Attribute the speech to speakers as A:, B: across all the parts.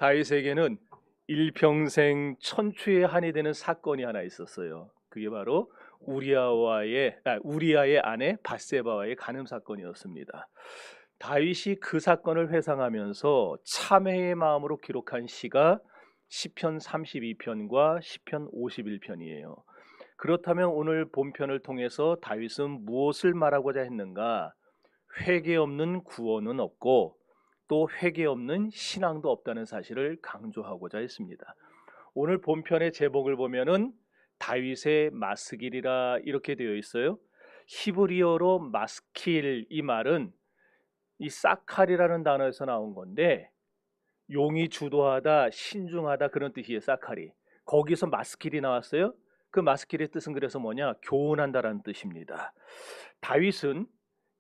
A: 다윗에게는 일평생 천추의 한이 되는 사건이 하나 있었어요. 그게 바로 우리아의 아내 밧세바와의 간음 사건이었습니다. 다윗이 그 사건을 회상하면서 참회의 마음으로 기록한 시가 시편 32편과 시편 51편이에요. 그렇다면 오늘 본편을 통해서 다윗은 무엇을 말하고자 했는가? 회개 없는 구원은 없고 또 회개 없는 신앙도 없다는 사실을 강조하고자 했습니다. 오늘 본편의 제목을 보면은 다윗의 마스길이라 이렇게 되어 있어요. 히브리어로 마스킬, 이 말은 이 사칼이라는 단어에서 나온 건데 용이 주도하다, 신중하다 그런 뜻이에요. 사칼이. 거기서 마스킬이 나왔어요. 그 마스킬의 뜻은 그래서 뭐냐? 교훈한다라는 뜻입니다. 다윗은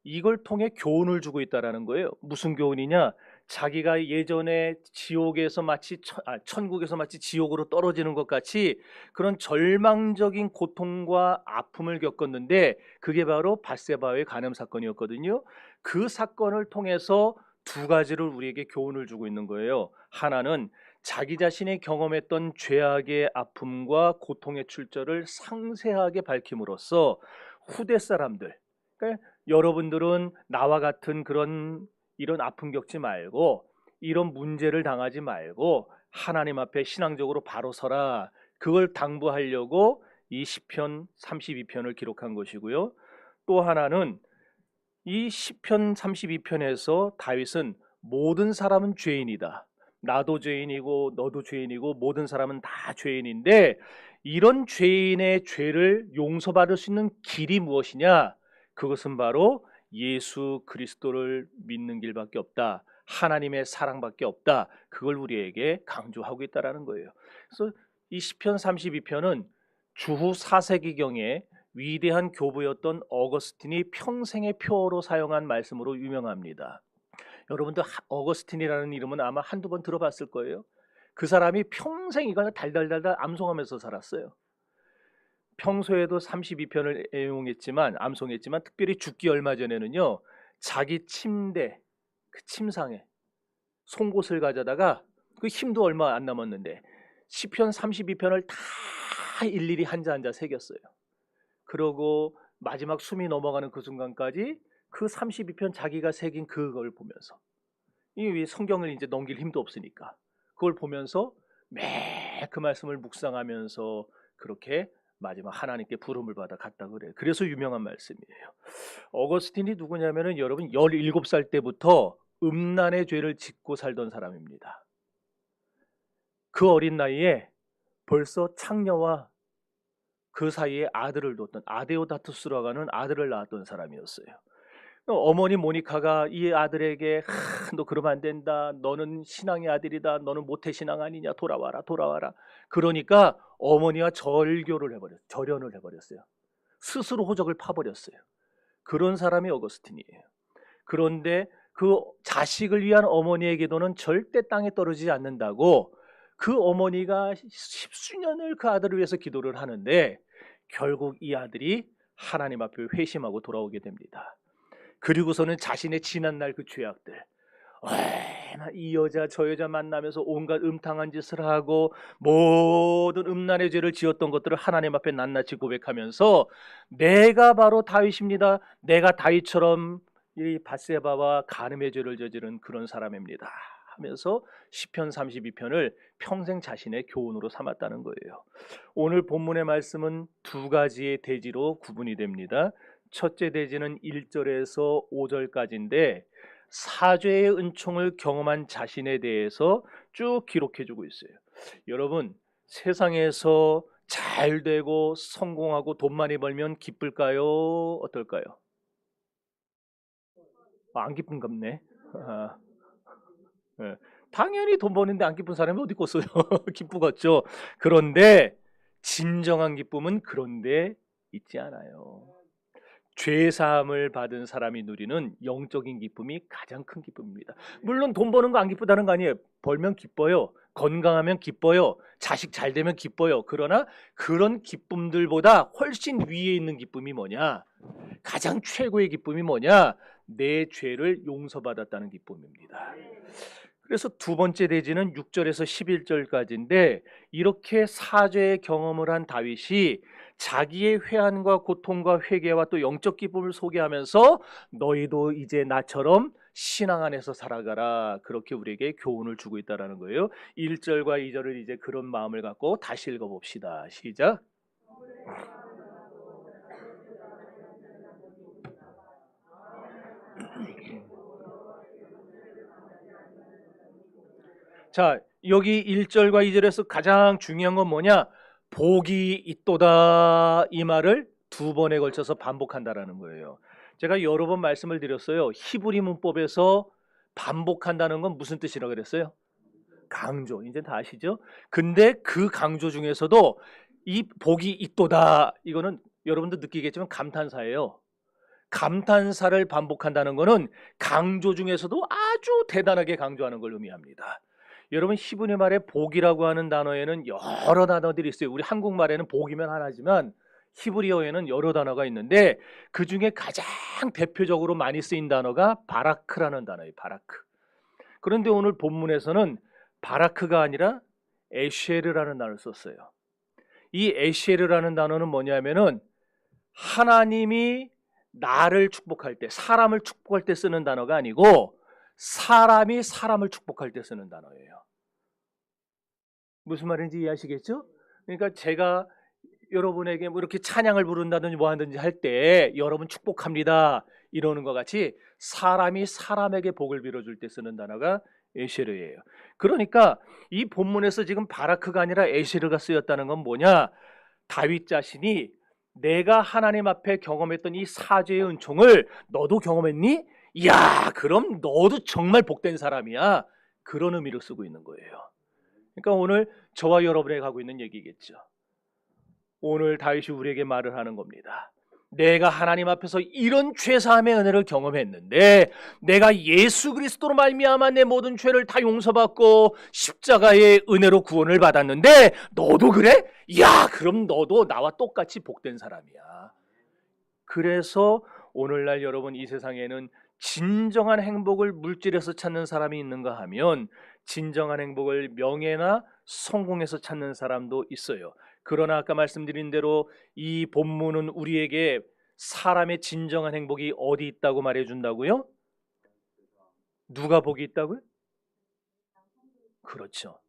A: 이걸 통해 교훈을 주고 있다라는 거예요. 무슨 교훈이냐? 자기가 예전에 지옥에서 마치 천국에서 마치 지옥으로 떨어지는 것 같이 그런 절망적인 고통과 아픔을 겪었는데 그게 바로 밧세바의 간음 사건이었거든요. 그 사건을 통해서 두 가지를 우리에게 교훈을 주고 있는 거예요. 하나는 자기 자신이 경험했던 죄악의 아픔과 고통의 출처를 상세하게 밝힘으로써 후대 사람들, 그러니까 여러분들은 나와 같은 이런 아픔 겪지 말고 이런 문제를 당하지 말고 하나님 앞에 신앙적으로 바로 서라. 그걸 당부하려고 이 시편 32편을 기록한 것이고요. 또 하나는 이 시편 32편에서 다윗은 모든 사람은 죄인이다. 나도 죄인이고 너도 죄인이고 모든 사람은 다 죄인인데 이런 죄인의 죄를 용서받을 수 있는 길이 무엇이냐? 그것은 바로 예수 그리스도를 믿는 길밖에 없다. 하나님의 사랑밖에 없다. 그걸 우리에게 강조하고 있다라는 거예요. 그래서 이 시편 32편은 주후 4세기경에 위대한 교부였던 어거스틴이 평생의 표어로 사용한 말씀으로 유명합니다. 여러분들 어거스틴이라는 이름은 아마 한두 번 들어봤을 거예요. 그 사람이 평생 이걸 달달달달 암송하면서 살았어요. 평소에도 32편을 암송했지만 특별히 죽기 얼마 전에는요. 자기 침대, 그 침상에 송곳을 가져다가 그 힘도 얼마 안 남았는데 시편 32편을 다 일일이 한자 한자 새겼어요. 그러고 마지막 숨이 넘어가는 그 순간까지 그 32편 자기가 새긴 그걸 보면서 이 성경을 이제 넘길 힘도 없으니까 그걸 보면서 매 그 말씀을 묵상하면서 그렇게 마지막 하나님께 부름을 받아 갔다 그래요. 그래서 유명한 말씀이에요. 어거스틴이 누구냐면은 여러분 17살 때부터 음란의 죄를 짓고 살던 사람입니다. 그 어린 나이에 벌써 창녀와 그 사이에 아들을 뒀던 아데오다투스라고 하는 아들을 낳았던 사람이었어요. 어머니 모니카가 이 아들에게 너 그러면 안 된다. 너는 신앙의 아들이다. 너는 모태신앙 아니냐. 돌아와라 돌아와라. 그러니까 어머니와 절연을 해버렸어요. 스스로 호적을 파버렸어요. 그런 사람이 어거스틴이에요. 그런데 그 자식을 위한 어머니의 기도는 절대 땅에 떨어지지 않는다고 그 어머니가 십수년을 그 아들을 위해서 기도를 하는데 결국 이 아들이 하나님 앞에 회심하고 돌아오게 됩니다. 그리고서는 자신의 지난날 그 죄악들, 이 여자 저 여자 만나면서 온갖 음탕한 짓을 하고 모든 음란의 죄를 지었던 것들을 하나님 앞에 낱낱이 고백하면서 내가 바로 다윗입니다. 내가 다윗처럼 이 밧세바와 간음의 죄를 저지른 그런 사람입니다 하면서 시편 32편을 평생 자신의 교훈으로 삼았다는 거예요. 오늘 본문의 말씀은 두 가지의 대지로 구분이 됩니다. 첫째 대지는 1절에서 5절까지인데 사죄의 은총을 경험한 자신에 대해서 쭉 기록해주고 있어요. 여러분, 세상에서 잘 되고 성공하고 돈 많이 벌면 기쁠까요? 어떨까요? 안 기쁜갑네. 네. 당연히 돈 버는데 안 기쁜 사람이 어디 있겠어요. 기쁘겠죠. 그런데 진정한 기쁨은 그런데 있지 않아요. 죄사함을 받은 사람이 누리는 영적인 기쁨이 가장 큰 기쁨입니다. 물론 돈 버는 거 안 기쁘다는 거 아니에요. 벌면 기뻐요. 건강하면 기뻐요. 자식 잘 되면 기뻐요. 그러나 그런 기쁨들보다 훨씬 위에 있는 기쁨이 뭐냐? 가장 최고의 기쁨이 뭐냐? 내 죄를 용서받았다는 기쁨입니다. 그래서 두 번째 대지는 6절에서 11절까지인데 이렇게 사죄의 경험을 한 다윗이 자기의 회한과 고통과 회개와 또 영적 기쁨을 소개하면서 너희도 이제 나처럼 신앙 안에서 살아가라, 그렇게 우리에게 교훈을 주고 있다는 거예요. 1절과 2절을 이제 그런 마음을 갖고 다시 읽어봅시다. 시작. 자, 여기 1절과 2절에서 가장 중요한 건 뭐냐? 복이 있도다, 이 말을 두 번에 걸쳐서 반복한다라는 거예요. 제가 여러 번 말씀을 드렸어요. 히브리 문법에서 반복한다는 건 무슨 뜻이라고 그랬어요? 강조. 이제 다 아시죠? 근데 그 강조 중에서도 이 복이 있도다, 이거는 여러분도 느끼겠지만 감탄사예요. 감탄사를 반복한다는 것은 강조 중에서도 아주 대단하게 강조하는 걸 의미합니다. 여러분, 히브리 말에 복이라고 하는 단어에는 여러 단어들이 있어요. 우리 한국말에는 복이면 하나지만 히브리어에는 여러 단어가 있는데 그 중에 가장 대표적으로 많이 쓰인 단어가 바라크라는 단어예요. 바라크. 그런데 오늘 본문에서는 바라크가 아니라 에쉐르라는 단어를 썼어요. 이 에쉐르라는 단어는 뭐냐면은 하나님이 나를 축복할 때, 사람을 축복할 때 쓰는 단어가 아니고 사람이 사람을 축복할 때 쓰는 단어예요. 무슨 말인지 이해하시겠죠? 그러니까 제가 여러분에게 뭐 이렇게 찬양을 부른다든지 뭐 하든지 할 때 여러분 축복합니다 이러는 것 같이 사람이 사람에게 복을 빌어줄 때 쓰는 단어가 에쉐르예요. 그러니까 이 본문에서 지금 바라크가 아니라 에쉐르가 쓰였다는 건 뭐냐? 다윗 자신이 내가 하나님 앞에 경험했던 이 사죄의 은총을 너도 경험했니? 이야, 그럼 너도 정말 복된 사람이야. 그런 의미로 쓰고 있는 거예요. 그러니까 오늘 저와 여러분에게 하고 있는 얘기겠죠. 오늘 다윗이 우리에게 말을 하는 겁니다. 내가 하나님 앞에서 이런 죄사함의 은혜를 경험했는데 내가 예수 그리스도로 말미암아 내 모든 죄를 다 용서받고 십자가의 은혜로 구원을 받았는데 너도 그래? 야, 그럼 너도 나와 똑같이 복된 사람이야. 그래서 오늘날 여러분, 이 세상에는 진정한 행복을 물질에서 찾는 사람이 있는가 하면 진정한 행복을 명예나 성공에서 찾는 사람도 있어요. 그러나 아까 말씀드린 대로 이 본문은 우리에게 사람의 진정한 행복이 어디 있다고 말해준다고요? 누가 복이 있다고요? 그렇죠.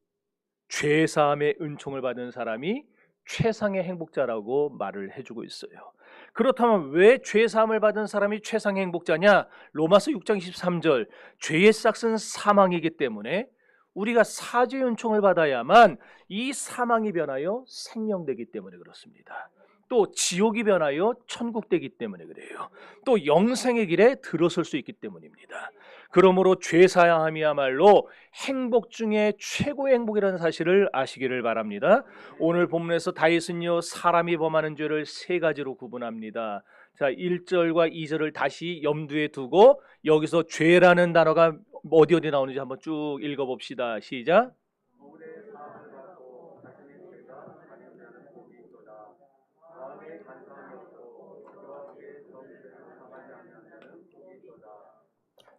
A: 죄사함의 은총을 받은 사람이 최상의 행복자라고 말을 해주고 있어요. 그렇다면 왜 죄사함을 받은 사람이 최상의 행복자냐? 로마서 6장 13절, 죄의 싹은 사망이기 때문에 우리가 사죄의 은총을 받아야만 이 사망이 변하여 생명되기 때문에 그렇습니다. 또 지옥이 변하여 천국되기 때문에 그래요. 또 영생의 길에 들어설 수 있기 때문입니다. 그러므로 죄사함이야말로 행복 중에 최고의 행복이라는 사실을 아시기를 바랍니다. 오늘 본문에서 다윗은요, 사람이 범하는 죄를 세 가지로 구분합니다. 자, 1절과 2절을 다시 염두에 두고 여기서 죄라는 단어가 어디 나오는지 한번 쭉 읽어봅시다. 시작.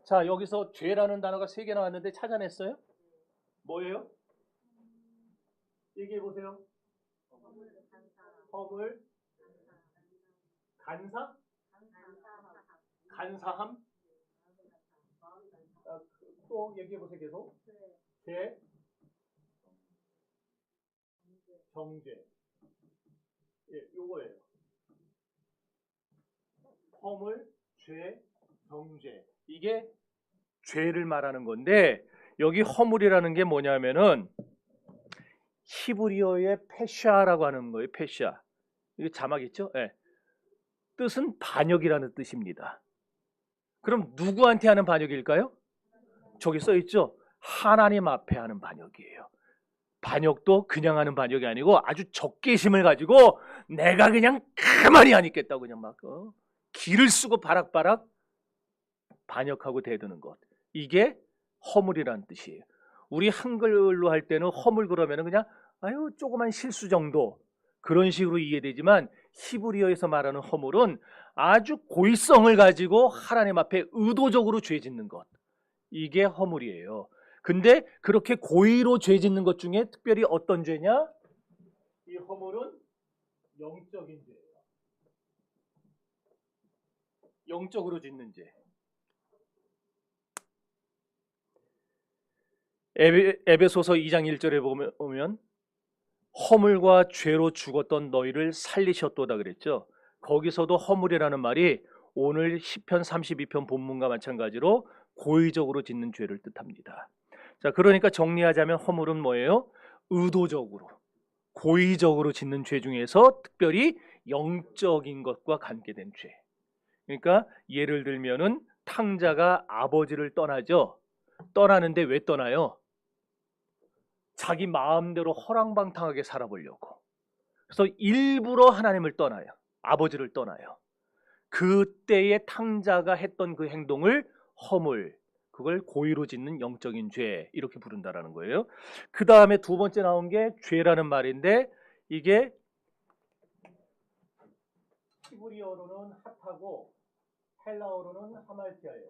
A: 자, 여기서 죄라는 단어가 세 개 나왔는데 찾아냈어요? 뭐예요? 얘기해 보세요. 허물, 간사, 간사함. 또 얘기해 보세요. 계속. 죄, 정죄. 예, 요거예요. 허물, 죄, 정죄. 이게 죄를 말하는 건데 여기 허물이라는 게 뭐냐면은 히브리어의 페샤라고 하는 거예요. 페샤. 이게 자막 있죠? 네. 뜻은 반역이라는 뜻입니다. 그럼 누구한테 하는 반역일까요? 저기 써 있죠? 하나님 앞에 하는 반역이에요. 반역도 그냥 하는 반역이 아니고 아주 적개심을 가지고 내가 그냥 가만히 안 있겠다고 그냥 막 기를 쓰고 바락바락 반역하고 대드는 것. 이게 허물이라는 뜻이에요. 우리 한글로 할 때는 허물 그러면은 그냥 아유 조그만 실수 정도 그런 식으로 이해되지만 히브리어에서 말하는 허물은 아주 고의성을 가지고 하나님 앞에 의도적으로 죄 짓는 것, 이게 허물이에요. 근데 그렇게 고의로 죄 짓는 것 중에 특별히 어떤 죄냐? 이 허물은 영적인 죄예요. 영적으로 짓는 죄. 에베소서 2장 1절에 보면 허물과 죄로 죽었던 너희를 살리셨도다 그랬죠. 거기서도 허물이라는 말이 오늘 시편 32편 본문과 마찬가지로 고의적으로 짓는 죄를 뜻합니다. 자, 그러니까 정리하자면 허물은 뭐예요? 의도적으로, 고의적으로 짓는 죄 중에서 특별히 영적인 것과 관계된 죄. 그러니까 예를 들면은 탕자가 아버지를 떠나죠. 떠나는데 왜 떠나요? 자기 마음대로 허랑방탕하게 살아보려고. 그래서 일부러 하나님을 떠나요. 아버지를 떠나요. 그때의 탕자가 했던 그 행동을 허물, 그걸 고의로 짓는 영적인 죄, 이렇게 부른다라는 거예요. 그 다음에 두 번째 나온 게 죄라는 말인데, 이게 히브리어로는 핫하고 헬라어로는 하말티아예요.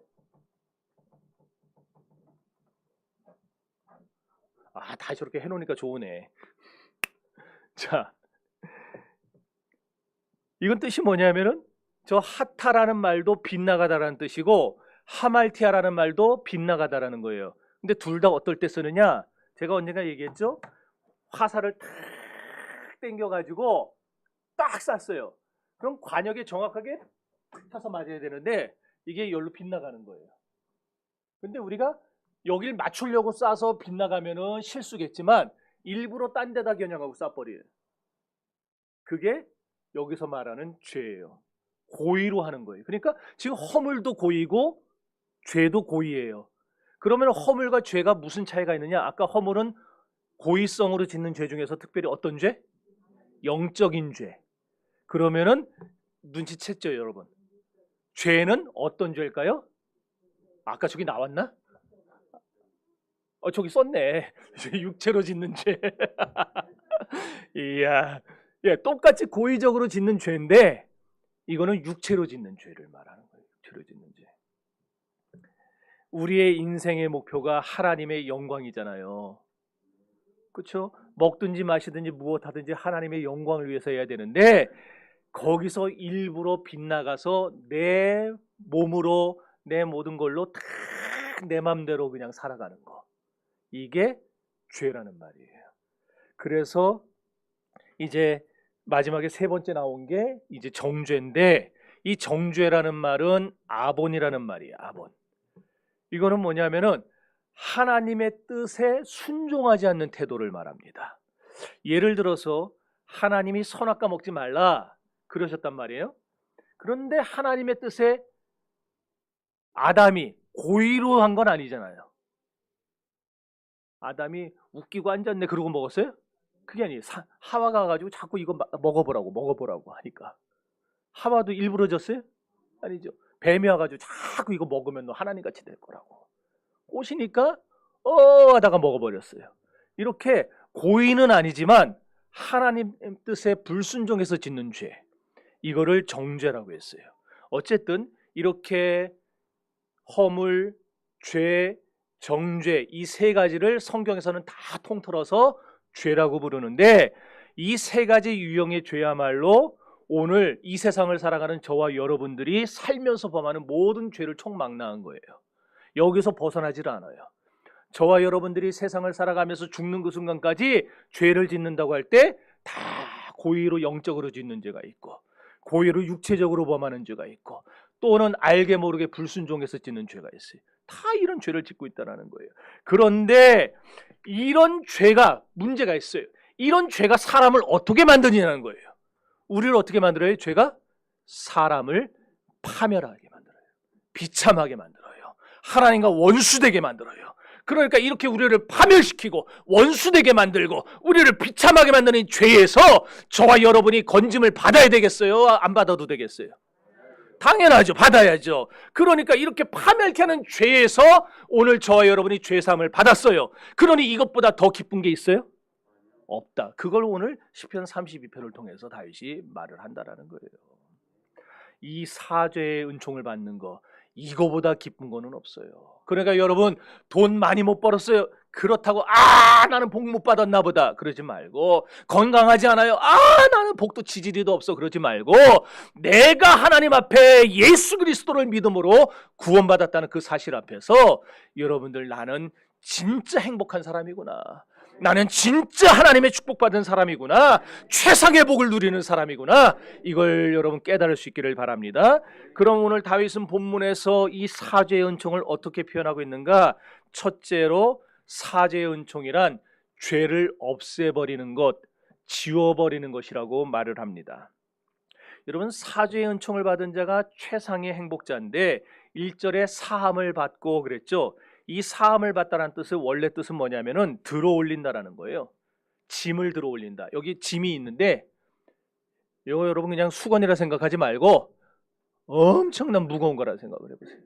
A: 아, 다 저렇게 해놓으니까 좋으네. 자, 이건 뜻이 뭐냐면은 저 하타라는 말도 빗나가다라는 뜻이고 하말티아라는 말도 빗나가다라는 거예요. 근데 둘 다 어떨 때 쓰느냐? 제가 언젠가 얘기했죠? 화살을 탁 당겨가지고 딱 쐈어요. 그럼 관역에 정확하게 타서 맞아야 되는데 이게 여기로 빗나가는 거예요. 근데 우리가 여길 맞추려고 쏴서 빗나가면은 실수겠지만 일부러 딴 데다 겨냥하고 쏴버려요. 그게 여기서 말하는 죄예요. 고의로 하는 거예요. 그러니까 지금 허물도 고의고 죄도 고의예요. 그러면 허물과 죄가 무슨 차이가 있느냐? 아까 허물은 고의성으로 짓는 죄 중에서 특별히 어떤 죄? 영적인 죄. 그러면은 눈치챘죠, 여러분? 죄는 어떤 죄일까요? 아까 저기 나왔나? 저기 썼네. 육체로 짓는 죄. 이야, 예, 똑같이 고의적으로 짓는 죄인데 이거는 육체로 짓는 죄를 말하는 거예요. 육체로 짓는 죄. 우리의 인생의 목표가 하나님의 영광이잖아요. 그렇죠? 먹든지 마시든지 무엇하든지 하나님의 영광을 위해서 해야 되는데 거기서 일부러 빗나가서 내 몸으로 내 모든 걸로 다 내 맘대로 그냥 살아가는 거. 이게 죄라는 말이에요. 그래서 이제 마지막에 세 번째 나온 게 이제 정죄인데 이 정죄라는 말은 아본이라는 말이에요. 아본. 이거는 뭐냐면은 하나님의 뜻에 순종하지 않는 태도를 말합니다. 예를 들어서 하나님이 선악과 먹지 말라 그러셨단 말이에요. 그런데 하나님의 뜻에 아담이 고의로 한 건 아니잖아요. 아담이 웃기고 앉았네 그러고 먹었어요? 그게 아니에요. 하와가 가지고 자꾸 이거 먹어보라고 하니까 하와도 일부러 졌어요? 아니죠. 뱀이 와가지고 자꾸 이거 먹으면 너 하나님같이 될 거라고 꼬시니까 하다가 먹어버렸어요. 이렇게 고의는 아니지만 하나님 뜻에 불순종해서 짓는 죄, 이거를 정죄라고 했어요. 어쨌든 이렇게 허물, 죄, 정죄 이 세 가지를 성경에서는 다 통틀어서 죄라고 부르는데 이 세 가지 유형의 죄야말로 오늘 이 세상을 살아가는 저와 여러분들이 살면서 범하는 모든 죄를 총망라한 거예요. 여기서 벗어나질 않아요. 저와 여러분들이 세상을 살아가면서 죽는 그 순간까지 죄를 짓는다고 할 때 다 고의로 영적으로 짓는 죄가 있고 고의로 육체적으로 범하는 죄가 있고 또는 알게 모르게 불순종해서 짓는 죄가 있어요. 다 이런 죄를 짓고 있다는 거예요. 그런데 이런 죄가 문제가 있어요. 이런 죄가 사람을 어떻게 만드냐는 거예요. 우리를 어떻게 만들어요? 죄가 사람을 파멸하게 만들어요. 비참하게 만들어요. 하나님과 원수되게 만들어요. 그러니까 이렇게 우리를 파멸시키고 원수되게 만들고 우리를 비참하게 만드는 죄에서 저와 여러분이 건짐을 받아야 되겠어요? 안 받아도 되겠어요? 당연하죠. 받아야죠. 그러니까 이렇게 파멸케 하는 죄에서 오늘 저와 여러분이 죄사함을 받았어요. 그러니 이것보다 더 기쁜 게 있어요? 없다. 그걸 오늘 시편 32편을 통해서 다윗이 말을 한다라는 거예요. 이 사죄의 은총을 받는 거, 이거보다 기쁜 거는 없어요. 그러니까 여러분, 돈 많이 못 벌었어요. 그렇다고 나는 복 못 받았나 보다 그러지 말고, 건강하지 않아요. 나는 복도 지지리도 없어 그러지 말고, 내가 하나님 앞에 예수 그리스도를 믿음으로 구원받았다는 그 사실 앞에서 여러분들, 나는 진짜 행복한 사람이구나, 나는 진짜 하나님의 축복받은 사람이구나, 최상의 복을 누리는 사람이구나, 이걸 여러분 깨달을 수 있기를 바랍니다. 그럼 오늘 다윗은 본문에서 이 사죄의 은총을 어떻게 표현하고 있는가? 첫째로, 사죄의 은총이란 죄를 없애버리는 것, 지워버리는 것이라고 말을 합니다. 여러분, 사죄의 은총을 받은 자가 최상의 행복자인데 1절에 사함을 받고 그랬죠. 이 사함을 받다라는 뜻의 원래 뜻은 뭐냐면은 들어올린다라는 거예요. 짐을 들어올린다. 여기 짐이 있는데 이거 여러분 그냥 수건이라 생각하지 말고 엄청난 무거운 거라 생각을 해보세요.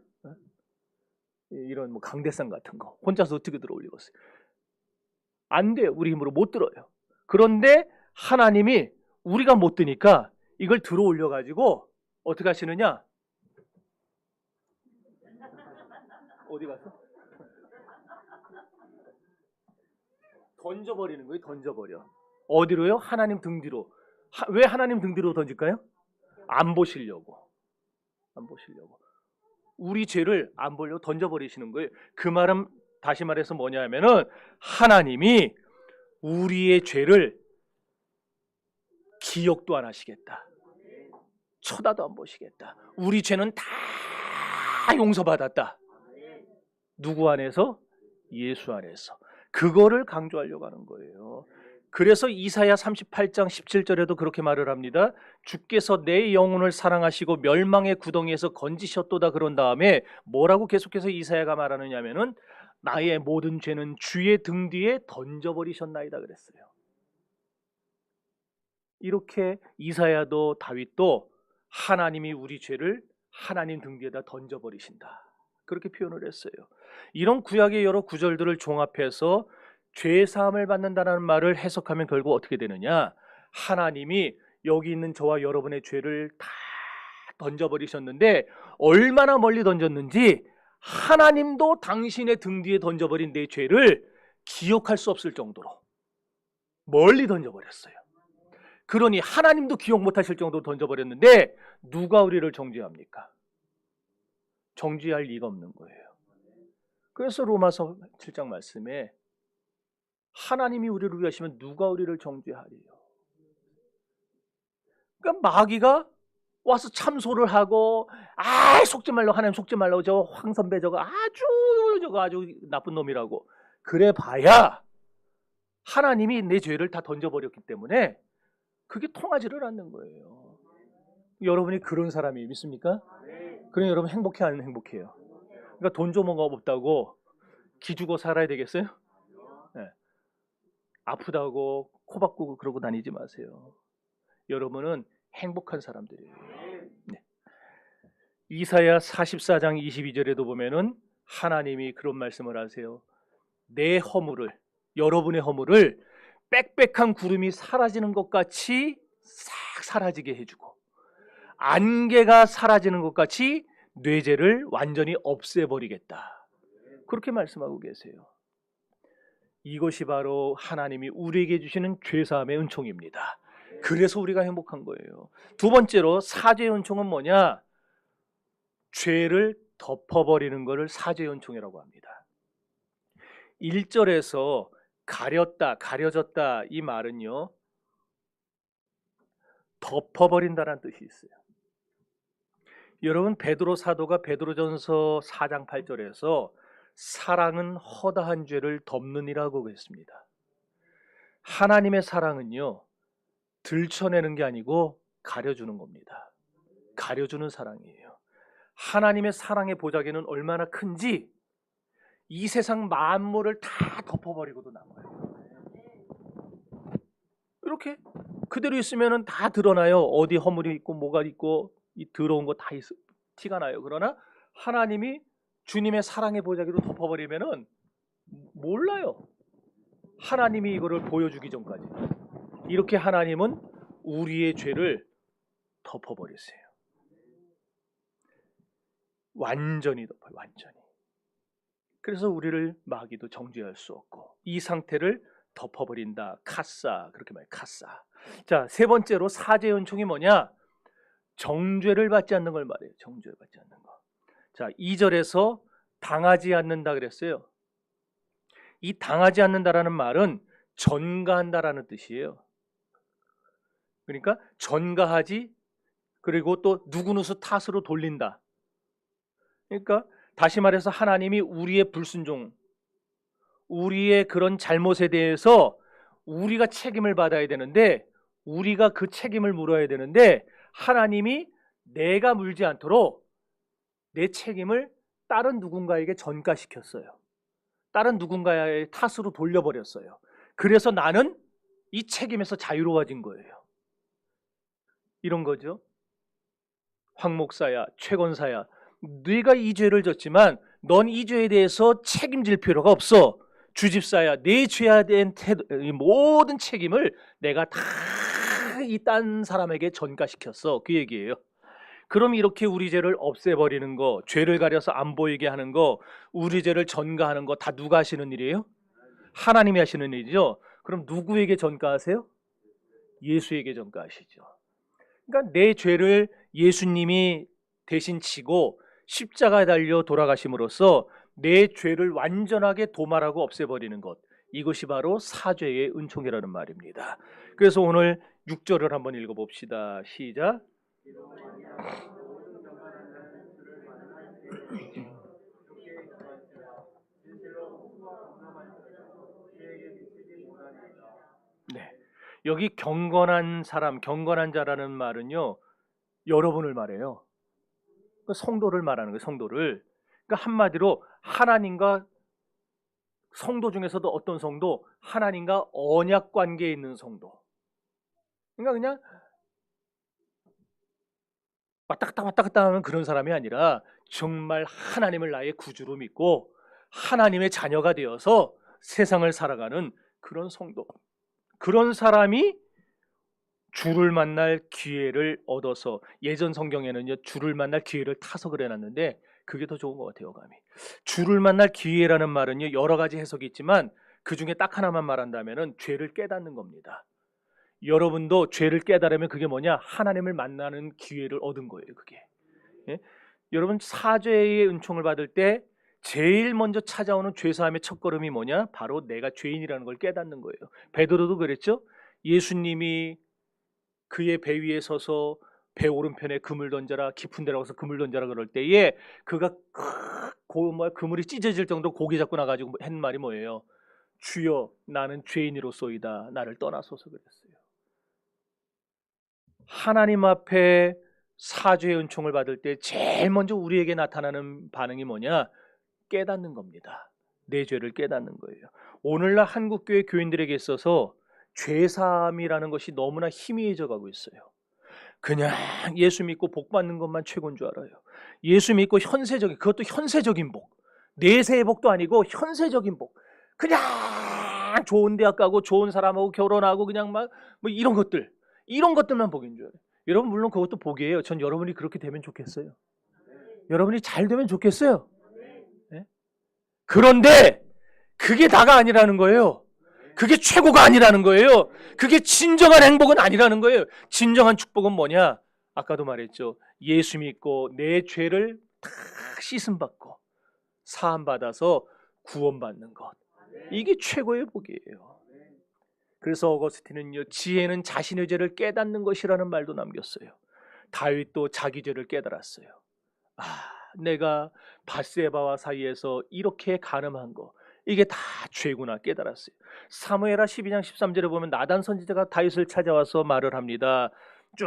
A: 이런 뭐 강대상 같은 거 혼자서 어떻게 들어올리겠어요? 안 돼요. 우리 힘으로 못 들어요. 그런데 하나님이 우리가 못 드니까 이걸 들어올려 가지고 어떻게 하시느냐? 어디 가서? 던져버리는 거예요. 던져버려. 어디로요? 하나님 등 뒤로. 왜 하나님 등 뒤로 던질까요? 안 보시려고. 안 보시려고. 우리 죄를 안 보려고 던져버리시는 거예요. 그 말은 다시 말해서 뭐냐면은 하나님이 우리의 죄를 기억도 안 하시겠다. 쳐다도 안 보시겠다. 우리 죄는 다 용서받았다. 누구 안에서? 예수 안에서. 그거를 강조하려고 하는 거예요. 그래서 이사야 38장 17절에도 그렇게 말을 합니다. 주께서 내 영혼을 사랑하시고 멸망의 구덩이에서 건지셨도다. 그런 다음에 뭐라고 계속해서 이사야가 말하느냐면은 나의 모든 죄는 주의 등 뒤에 던져버리셨나이다 그랬어요. 이렇게 이사야도 다윗도 하나님이 우리 죄를 하나님 등 뒤에다 던져버리신다, 그렇게 표현을 했어요. 이런 구약의 여러 구절들을 종합해서 죄 사함을 받는다는 말을 해석하면 결국 어떻게 되느냐? 하나님이 여기 있는 저와 여러분의 죄를 다 던져버리셨는데 얼마나 멀리 던졌는지 하나님도 당신의 등 뒤에 던져버린 내 죄를 기억할 수 없을 정도로 멀리 던져버렸어요. 그러니 하나님도 기억 못하실 정도로 던져버렸는데 누가 우리를 정죄합니까? 정죄할 리가 없는 거예요. 그래서 로마서 7장 말씀에 하나님이 우리를 위하시면 누가 우리를 정죄하리요? 그러니까 마귀가 와서 참소를 하고 속지 말라고, 하나님 속지 말라고, 저 황 선배 저거 아주 나쁜 놈이라고 그래 봐야 하나님이 내 죄를 다 던져버렸기 때문에 그게 통하지를 않는 거예요. 여러분이 그런 사람이 믿습니까? 그럼 여러분 행복해 안 행복해요? 그러니까 돈 조모가 없다고 기죽어 살아야 되겠어요? 네. 아프다고 코 박고 그러고 다니지 마세요. 여러분은 행복한 사람들이에요. 네. 이사야 44장 22절에도 보면은 하나님이 그런 말씀을 하세요. 내 허물을, 여러분의 허물을 빽빽한 구름이 사라지는 것 같이 싹 사라지게 해주고 안개가 사라지는 것 같이 뇌죄를 완전히 없애버리겠다, 그렇게 말씀하고 계세요. 이것이 바로 하나님이 우리에게 주시는 죄사함의 은총입니다. 그래서 우리가 행복한 거예요. 두 번째로 사죄의 은총은 뭐냐? 죄를 덮어버리는 것을 사죄의 은총이라고 합니다. 1절에서 가렸다, 가려졌다, 이 말은요, 덮어버린다는 뜻이 있어요. 여러분, 베드로 사도가 베드로전서 4장 8절에서 사랑은 허다한 죄를 덮느니라고 했습니다. 하나님의 사랑은요, 들춰내는 게 아니고 가려주는 겁니다. 가려주는 사랑이에요. 하나님의 사랑의 보자기는 얼마나 큰지 이 세상 만물을 다 덮어버리고도 남아요. 이렇게 그대로 있으면 다 드러나요. 어디 허물이 있고 뭐가 있고 이 더러운 거 다 티가 나요. 그러나 하나님이 주님의 사랑의 보자기로 덮어버리면은 몰라요. 하나님이 이거를 보여주기 전까지. 이렇게 하나님은 우리의 죄를 덮어버리세요. 완전히 덮어요. 완전히. 그래서 우리를 마귀도 정죄할 수 없고 이 상태를 덮어버린다. 카사, 그렇게 말해요. 카사. 자, 세 번째로 사죄의 은총이 뭐냐? 정죄를 받지 않는 걸 말해요. 정죄를 받지 않는 거. 자, 2절에서 당하지 않는다 그랬어요. 이 당하지 않는다라는 말은 전가한다라는 뜻이에요. 그러니까 전가하지, 그리고 또 누구누구 탓으로 돌린다. 그러니까 다시 말해서 하나님이 우리의 불순종, 우리의 그런 잘못에 대해서 우리가 책임을 받아야 되는데, 우리가 그 책임을 물어야 되는데, 하나님이 내가 물지 않도록 내 책임을 다른 누군가에게 전가시켰어요. 다른 누군가의 탓으로 돌려버렸어요. 그래서 나는 이 책임에서 자유로워진 거예요. 이런 거죠. 황 목사야, 최 권사야, 네가 이 죄를 졌지만 넌 이 죄에 대해서 책임질 필요가 없어. 주집사야, 내 죄에 대한 모든 책임을 내가 다 이 딴 사람에게 전가시켰어. 그 얘기예요. 그럼 이렇게 우리 죄를 없애버리는 거, 죄를 가려서 안 보이게 하는 거, 우리 죄를 전가하는 거 다 누가 하시는 일이에요? 하나님이 하시는 일이죠. 그럼 누구에게 전가하세요? 예수에게 전가하시죠. 그러니까 내 죄를 예수님이 대신 지고 십자가에 달려 돌아가심으로써 내 죄를 완전하게 도말하고 없애버리는 것, 이것이 바로 사죄의 은총이라는 말입니다. 그래서 오늘 6절을 한번 읽어봅시다. 시작. 네, 여기 경건한 사람, 경건한 자라는 말은요, 여러분을 말해요. 성도를 말하는 거예요. 성도를. 그러니까 한마디로 하나님과, 성도 중에서도 어떤 성도? 하나님과 언약 관계에 있는 성도. 그러니까 그냥 왔다 갔다 하는 그런 사람이 아니라 정말 하나님을 나의 구주로 믿고 하나님의 자녀가 되어서 세상을 살아가는 그런 성도. 그런 사람이 주를 만날 기회를 얻어서, 예전 성경에는요 주를 만날 기회를 타서 그래놨는데 그게 더 좋은 것 같아요. 감히 주를 만날 기회라는 말은요 여러 가지 해석이 있지만 그 중에 딱 하나만 말한다면은 죄를 깨닫는 겁니다. 여러분도 죄를 깨달으면 그게 뭐냐? 하나님을 만나는 기회를 얻은 거예요. 그게. 예? 여러분 사죄의 은총을 받을 때 제일 먼저 찾아오는 죄사함의 첫걸음이 뭐냐? 바로 내가 죄인이라는 걸 깨닫는 거예요. 베드로도 그랬죠. 예수님이 그의 배 위에 서서 배 오른편에 그물 던져라, 깊은 데로 가서 그물 던져라 그럴 때에 그가 그물이 찢어질 정도로 고개 잡고 나가지고 한 말이 뭐예요? 주여, 나는 죄인이로소이다. 나를 떠나소서 그랬어요. 하나님 앞에 사죄의 은총을 받을 때 제일 먼저 우리에게 나타나는 반응이 뭐냐? 깨닫는 겁니다. 내 죄를 깨닫는 거예요. 오늘날 한국교회 교인들에게 있어서 죄사함이라는 것이 너무나 희미해져 가고 있어요. 그냥 예수 믿고 복 받는 것만 최고인 줄 알아요. 예수 믿고 현세적인, 그것도 현세적인 복, 내세의 복도 아니고 현세적인 복. 그냥 좋은 대학 가고 좋은 사람하고 결혼하고 그냥 막 뭐 이런 것들, 이런 것들만 복인 줄 알아요. 여러분 물론 그것도 복이에요. 전 여러분이 그렇게 되면 좋겠어요. 여러분이 잘 되면 좋겠어요. 네? 그런데 그게 다가 아니라는 거예요. 그게 최고가 아니라는 거예요. 그게 진정한 행복은 아니라는 거예요. 진정한 축복은 뭐냐? 아까도 말했죠. 예수 믿고 내 죄를 다 씻음받고 사함받아서 구원받는 것. 이게 최고의 복이에요. 그래서 어거스틴은요, 지혜는 자신의 죄를 깨닫는 것이라는 말도 남겼어요. 다윗도 자기 죄를 깨달았어요. 아, 내가 밧세바와 사이에서 이렇게 간음한 거, 이게 다 죄구나 깨달았어요. 사무엘하 12장 13절에 보면 나단 선지자가 다윗을 찾아와서 말을 합니다. 쭉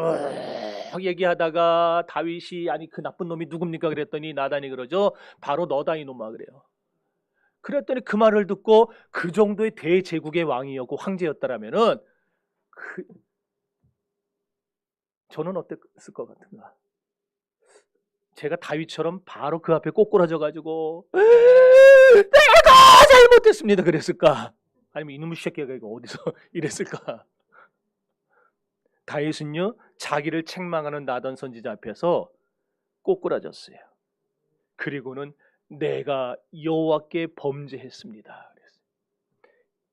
A: 얘기하다가 다윗이, 아니 그 나쁜 놈이 누굽니까 그랬더니 나단이 그러죠. 바로 너다 이놈아 그래요. 그랬더니 그 말을 듣고 그 정도의 대제국의 왕이었고 황제였다라면은 저는 어땠을 것 같은가? 제가 다윗처럼 바로 그 앞에 꼬꾸라져 가지고 내가 잘못했습니다 그랬을까? 아니면 이놈의 새끼가 이거 어디서 이랬을까? 다윗은요 자기를 책망하는 나단 선지자 앞에서 꼬꾸라졌어요. 그리고는 내가 여호와께 범죄했습니다.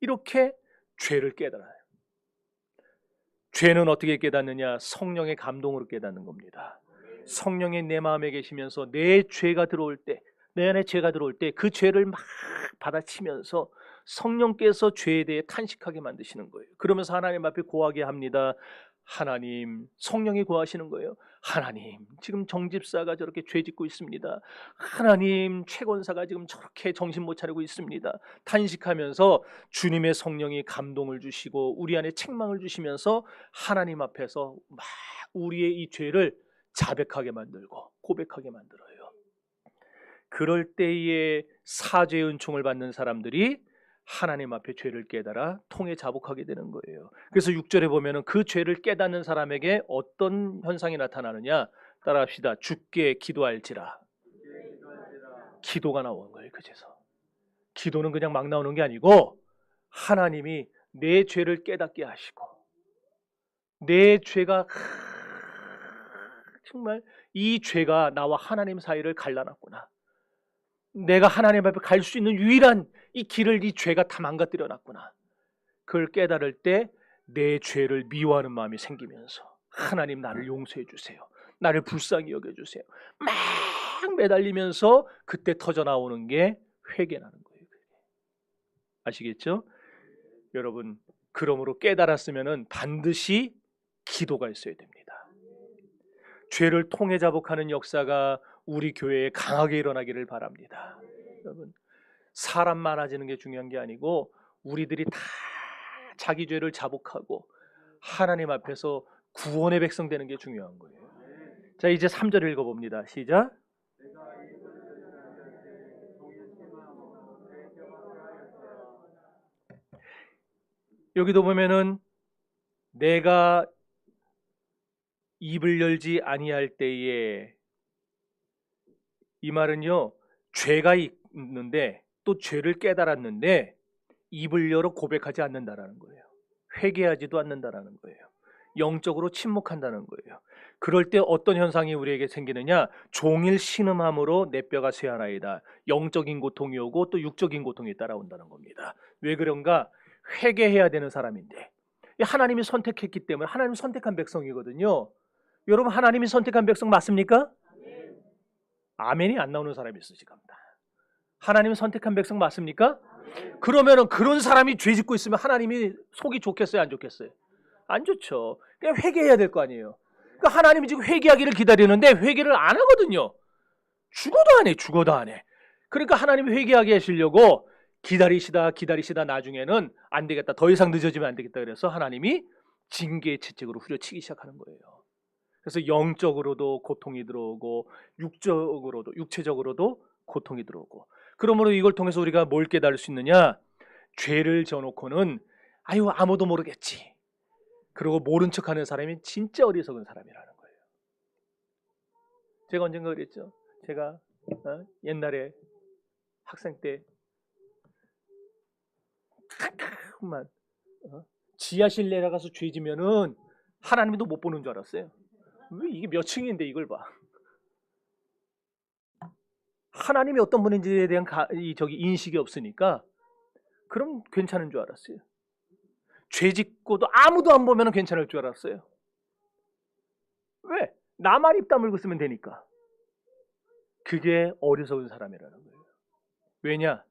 A: 이렇게 죄를 깨달아요. 죄는 어떻게 깨닫느냐? 성령의 감동으로 깨닫는 겁니다. 성령이 내 마음에 계시면서 내 죄가 들어올 때, 내 안에 죄가 들어올 때 그 죄를 막 받아치면서 성령께서 죄에 대해 탄식하게 만드시는 거예요. 그러면서 하나님 앞에 고하게 합니다. 하나님, 성령이 고하시는 거예요. 하나님, 지금 정집사가 저렇게 죄 짓고 있습니다. 하나님, 최권사가 지금 저렇게 정신 못 차리고 있습니다. 탄식하면서 주님의 성령이 감동을 주시고 우리 안에 책망을 주시면서 하나님 앞에서 막 우리의 이 죄를 자백하게 만들고 고백하게 만들어요. 그럴 때에 사죄의 은총을 받는 사람들이 하나님 앞에 죄를 깨달아 통에 자복하게 되는 거예요. 그래서 6절에 보면은 그 죄를 깨닫는 사람에게 어떤 현상이 나타나느냐? 따라합시다. 주께 기도할지라. 기도가 나오는 거예요. 그제서 기도는 그냥 막 나오는 게 아니고 하나님이 내 죄를 깨닫게 하시고 내 죄가 정말 이 죄가 나와 하나님 사이를 갈라놨구나. 내가 하나님 앞에 갈 수 있는 유일한 이 길을 이 죄가 다 망가뜨려 놨구나. 그걸 깨달을 때 내 죄를 미워하는 마음이 생기면서 하나님 나를 용서해 주세요. 나를 불쌍히 여겨 주세요. 막 매달리면서 그때 터져 나오는 게 회개라는 거예요. 아시겠죠? 여러분, 그러므로 깨달았으면은 반드시 기도가 있어야 됩니다. 죄를 통해 자복하는 역사가 우리 교회에 강하게 일어나기를 바랍니다. 여러분, 사람 많아지는 게 중요한 게 아니고 우리들이 다 자기 죄를 자복하고 하나님 앞에서 구원의 백성 되는 게 중요한 거예요. 자, 이제 3절 읽어봅니다. 시작. 여기도 보면은 내가 입을 열지 아니할 때에, 이 말은요, 죄가 있는데 또 죄를 깨달았는데 입을 열어 고백하지 않는다라는 거예요. 회개하지도 않는다라는 거예요. 영적으로 침묵한다는 거예요. 그럴 때 어떤 현상이 우리에게 생기느냐? 종일 신음함으로 내 뼈가 쇠하나이다. 영적인 고통이 오고 또 육적인 고통이 따라온다는 겁니다. 왜 그런가? 회개해야 되는 사람인데 하나님이 선택했기 때문에, 하나님이 선택한 백성이거든요. 여러분, 하나님이 선택한 백성 맞습니까? 아멘이 안 나오는 사람이 있으시까 합니다. 하나님이 선택한 백성 맞습니까? 그러면은 그런 사람이 죄 짓고 있으면 하나님이 속이 좋겠어요, 안 좋겠어요? 안 좋죠. 그냥 회개해야 될 거 아니에요. 그러니까 하나님이 지금 회개하기를 기다리는데 회개를 안 하거든요. 죽어도 안 해, 죽어도 안 해. 그러니까 하나님이 회개하게 하시려고 기다리시다 나중에는 안 되겠다, 더 이상 늦어지면 안 되겠다, 그래서 하나님이 징계의 채찍으로 후려치기 시작하는 거예요. 그래서 영적으로도 고통이 들어오고 육체적으로도 고통이 들어오고, 그러므로 이걸 통해서 우리가 뭘 깨달을 수 있느냐? 죄를 져놓고는 아유 아무도 모르겠지, 그리고 모른 척하는 사람이 진짜 어리석은 사람이라는 거예요. 제가 언젠가 그랬죠. 제가 옛날에 학생 때 만 지하실 내려가서 죄 지면은 하나님도 못 보는 줄 알았어요. 왜 이게 몇 층인데 이걸 봐. 하나님이 어떤 분인지에 대한 인식이 없으니까 그럼 괜찮은 줄 알았어요. 죄 짓고도 아무도 안 보면 괜찮을 줄 알았어요. 왜? 나만 입 다물고 쓰면 되니까. 그게 어리석은 사람이라는 거예요. 왜냐?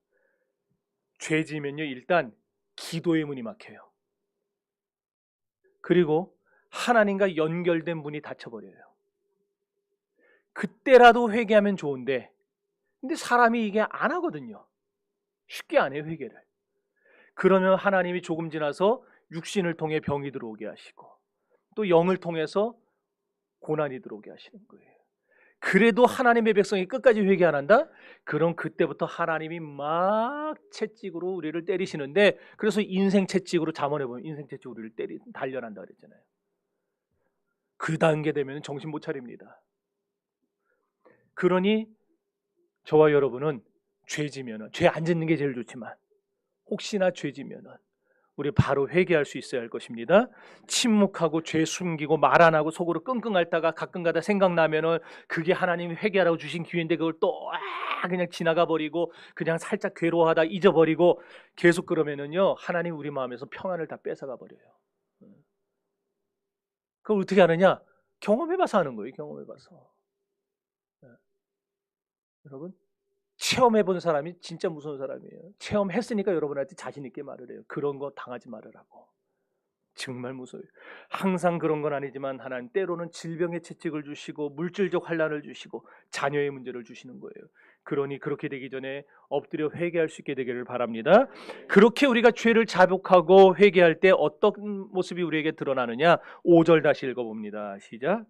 A: 죄 지면요, 일단 기도의 문이 막혀요. 그리고 하나님과 연결된 문이 닫혀버려요. 그때라도 회개하면 좋은데, 근데 사람이 이게 안 하거든요. 쉽게 안 해요, 회개를. 그러면 하나님이 조금 지나서 육신을 통해 병이 들어오게 하시고 또 영을 통해서 고난이 들어오게 하시는 거예요. 그래도 하나님의 백성이 끝까지 회개 안 한다? 그럼 그때부터 하나님이 막 채찍으로 우리를 때리시는데, 그래서 인생 채찍으로, 잠언에 보면 인생 채찍으로 우리를 단련한다 그랬잖아요. 그 단계 되면 정신 못 차립니다. 그러니 저와 여러분은 죄 지면은, 죄 안 짓는 게 제일 좋지만 혹시나 죄 지면은 우리 바로 회개할 수 있어야 할 것입니다. 침묵하고 죄 숨기고 말 안 하고 속으로 끙끙 앓다가 가끔가다 생각나면은 그게 하나님이 회개하라고 주신 기회인데 그걸 또 그냥 지나가 버리고 그냥 살짝 괴로워하다 잊어버리고 계속 그러면은요 하나님 우리 마음에서 평안을 다 뺏어가 버려요. 그걸 어떻게 하느냐? 경험해봐서 하는 거예요. 경험해봐서. 여러분 체험해본 사람이 진짜 무서운 사람이에요. 체험했으니까 여러분한테 자신 있게 말을 해요. 그런 거 당하지 말으라고. 정말 무서워요. 항상 그런 건 아니지만 하나님 때로는 질병의 채찍을 주시고 물질적 환난을 주시고 자녀의 문제를 주시는 거예요. 그러니 그렇게 되기 전에 엎드려 회개할 수 있게 되기를 바랍니다. 그렇게 우리가 죄를 자복하고 회개할 때 어떤 모습이 우리에게 드러나느냐? 5절 다시 읽어봅니다. 시작.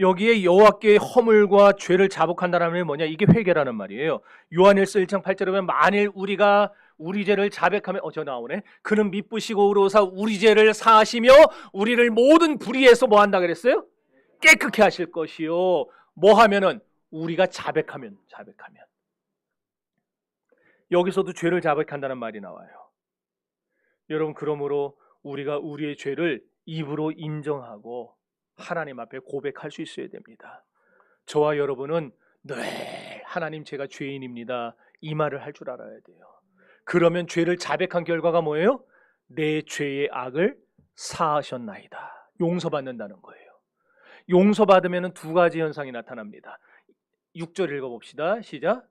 A: 여기에 여호와께 허물과 죄를 자복한다는 말이 뭐냐? 이게 회개라는 말이에요. 요한일서 1장 8절에 보면 만일 우리가 우리 죄를 자백하면 저 나오네. 그는 미쁘시고 의로우사 우리 죄를 사하시며 우리를 모든 불의에서 뭐 한다 그랬어요? 깨끗게 하실 것이요. 뭐 하면은 우리가 자백하면. 여기서도 죄를 자백한다는 말이 나와요. 여러분 그러므로 우리가 우리의 죄를 입으로 인정하고 하나님 앞에 고백할 수 있어야 됩니다. 저와 여러분은 늘 하나님 제가 죄인입니다. 이 말을 할 줄 알아야 돼요. 그러면 죄를 자백한 결과가 뭐예요? 내 죄의 악을 사하셨나이다. 용서받는다는 거예요. 용서받으면 두 가지 현상이 나타납니다. 6절 읽어봅시다. 시작.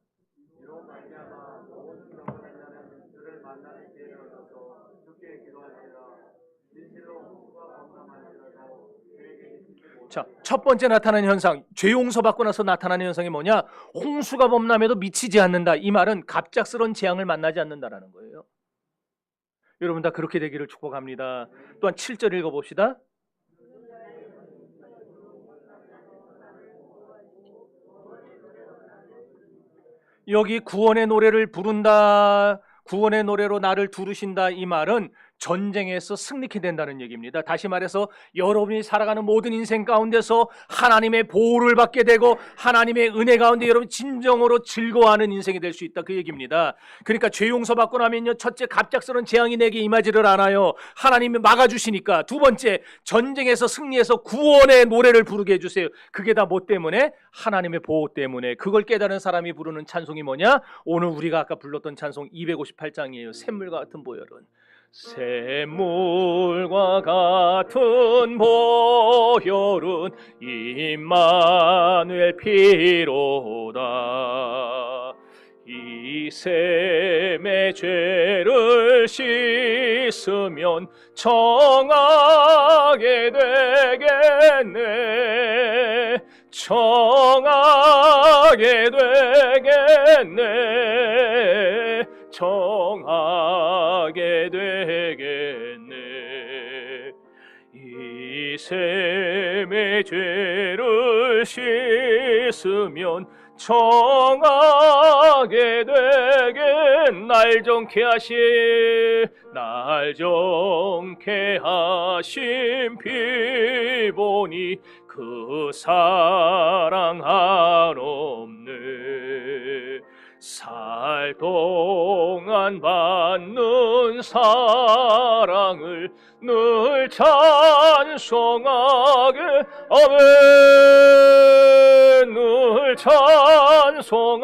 A: 자, 첫 번째 나타나는 현상, 죄 용서받고 나서 나타나는 현상이 뭐냐? 홍수가 범람해도 미치지 않는다. 이 말은 갑작스러운 재앙을 만나지 않는다라는 거예요. 여러분 다 그렇게 되기를 축복합니다. 또한 7절 읽어봅시다. 여기 구원의 노래를 부른다, 구원의 노래로 나를 두르신다, 이 말은 전쟁에서 승리케 된다는 얘기입니다. 다시 말해서 여러분이 살아가는 모든 인생 가운데서 하나님의 보호를 받게 되고 하나님의 은혜 가운데 여러분 진정으로 즐거워하는 인생이 될 수 있다, 그 얘기입니다. 그러니까 죄 용서받고 나면요, 첫째 갑작스러운 재앙이 내게 임하지를 않아요. 하나님이 막아주시니까. 두 번째, 전쟁에서 승리해서 구원의 노래를 부르게 해주세요. 그게 다 뭐 때문에? 하나님의 보호 때문에. 그걸 깨달은 사람이 부르는 찬송이 뭐냐? 오늘 우리가 아까 불렀던 찬송 258장이에요. 샘물과 같은 보혈은. 샘물과 같은 보혈은 임마누엘 피로다. 이 샘의 죄를 씻으면 정하게 되겠네. 정하게 되겠네. 정하게 되겠네. 이 샘의 죄를 씻으면 정하게 되겠네. 날 정케 하신 피보니 그 사랑 한없네. 살 동안 받는 사랑을 늘 찬송하게 아멘. 늘 찬송하겠네.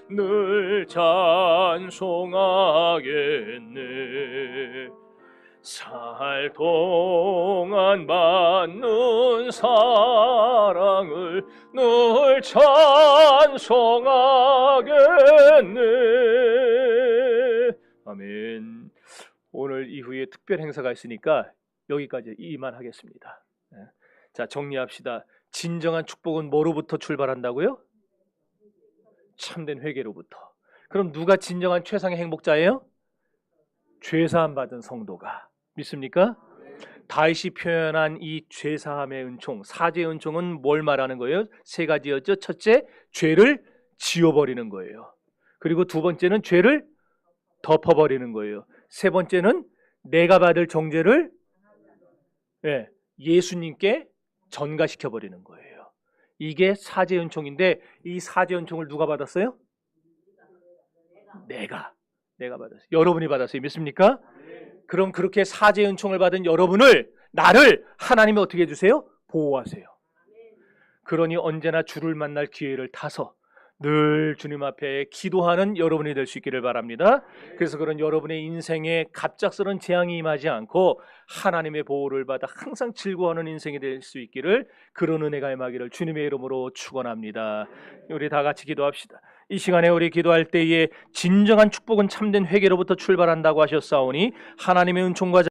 A: 늘 찬송하겠네. 살 동안 받는 사랑을 늘 찬송하겠네. 아멘. 오늘 이후에 특별 행사가 있으니까 여기까지 이만하겠습니다. 자, 정리합시다. 진정한 축복은 뭐로부터 출발한다고요? 참된 회개로부터. 그럼 누가 진정한 최상의 행복자예요? 죄사함 받은 성도가. 믿습니까? 다윗이 표현한 이 죄사함의 은총, 사죄의 은총은 뭘 말하는 거예요? 세 가지였죠. 첫째, 죄를 지워버리는 거예요. 그리고 두 번째는 죄를 덮어버리는 거예요. 세 번째는 내가 받을 정죄를 예, 예수님께 전가시켜 버리는 거예요. 이게 사죄 은총인데 이 사죄 은총을 누가 받았어요? 내가 받았어요. 여러분이 받았어요. 믿습니까? 그럼 그렇게 사죄 은총을 받은 여러분을 나를 하나님이 어떻게 해주세요? 보호하세요. 그러니 언제나 주를 만날 기회를 타서 늘 주님 앞에 기도하는 여러분이 될 수 있기를 바랍니다. 그래서 그런 여러분의 인생에 갑작스러운 재앙이 임하지 않고 하나님의 보호를 받아 항상 즐거워하는 인생이 될 수 있기를, 그런 은혜가 임하기를 주님의 이름으로 축원합니다. 우리 다 같이 기도합시다. 이 시간에 우리 기도할 때에 진정한 축복은 참된 회개로부터 출발한다고 하셨사오니 하나님의 은총과